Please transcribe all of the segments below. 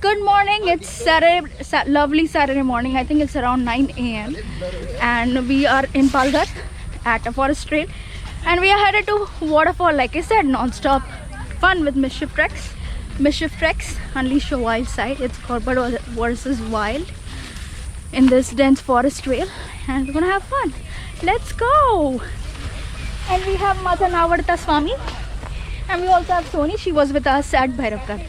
Good morning. It's Saturday, lovely Saturday morning. I think it's around 9 a.m. and we are in Palghar at a forest trail, and we are headed to Waterfall. Like I said, non-stop fun with Mischief Treks. Mischief Treks, unleash your wild side. It's corporate versus wild in this dense forest trail, and we're gonna have fun. Let's go. And we have Mata Navarta Swami, and we also have Soni. She was with us at Bhairavgarh.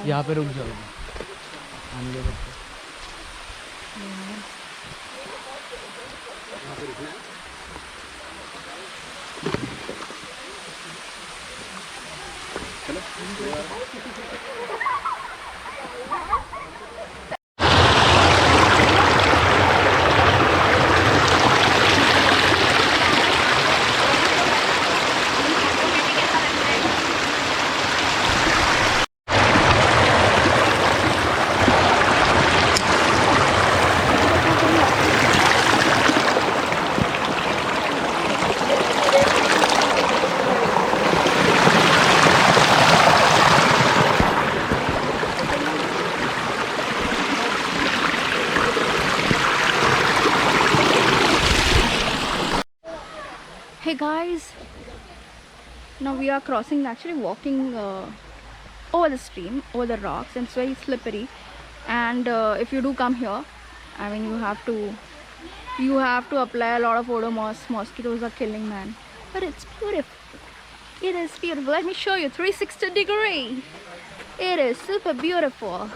यहाँ पे रुक जाओ। Hey guys, now we are crossing, actually walking over the stream, over the rocks, and it's very slippery. And if you do come here, I mean, you have to apply a lot of odomos. Mosquitoes are killing, man. But it's beautiful. It is beautiful. Let me show you 360 degree. It is super beautiful.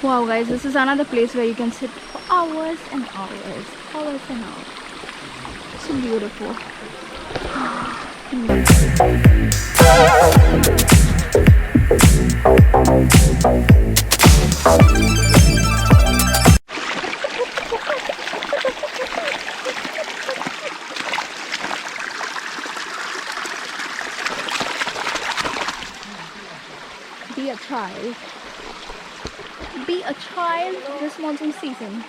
Wow guys, this is another place where you can sit for hours and hours and hours. It's so beautiful. Be a child. Be a child this monsoon season.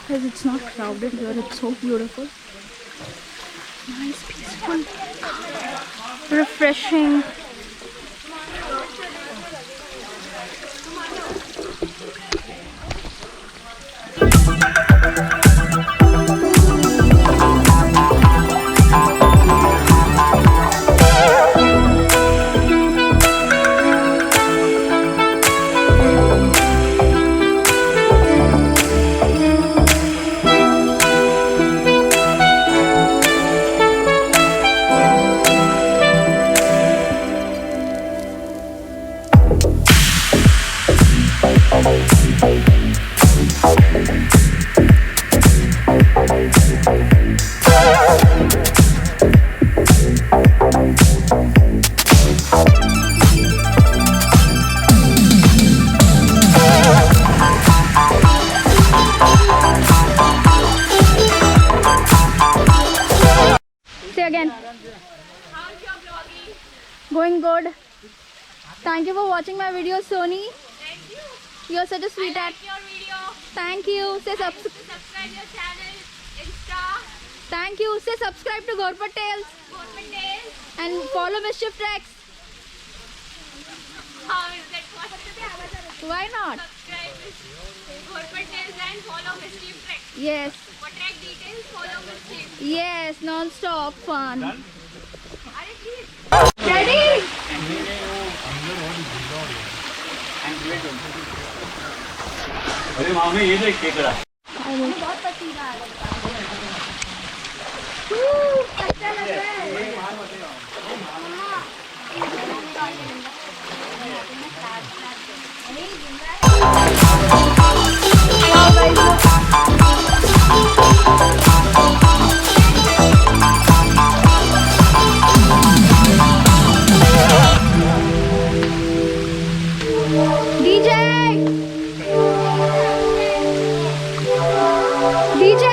Because it's not crowded here, it's so beautiful. Nice, peaceful, refreshing. Going good. Thank you for watching my video, Sony. Thank you. You're such a I sweetheart. like your video. Thank you. Say Thanks to subscribe your channel, Insta, Thank you. Say subscribe to Gorpat Tales Government Days. and follow Mischief Treks. How is that possible? Why not? Subscribe Government Days and follow Mischief Treks. Yes. For track details, follow Mischief. Yes. Non-stop fun. Are please? Ready? अरे मामे ये देख केकड़ा बहुत पसीना आ रहा है। अच्छा लग रहा है। DJ! DJ!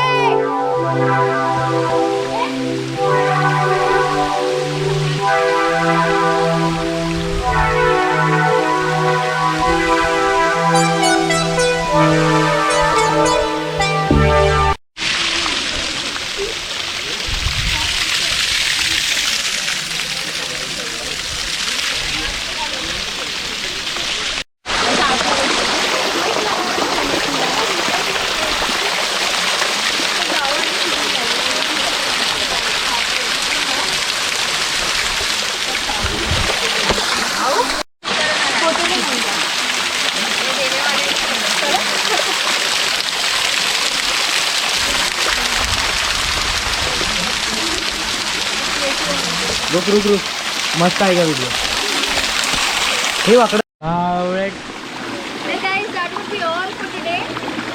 रुक रुक रुक मस्त आएगा वीडियो हे वाकड़ा Hey guys, that would be all for today.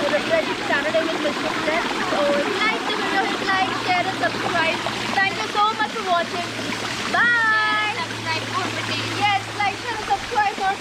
So refreshing Saturday with Mischief Treks. So if you like the video, hit like, share and subscribe. Thank you so much for watching. Bye. Subscribe Government Days. Yes, like, share and subscribe for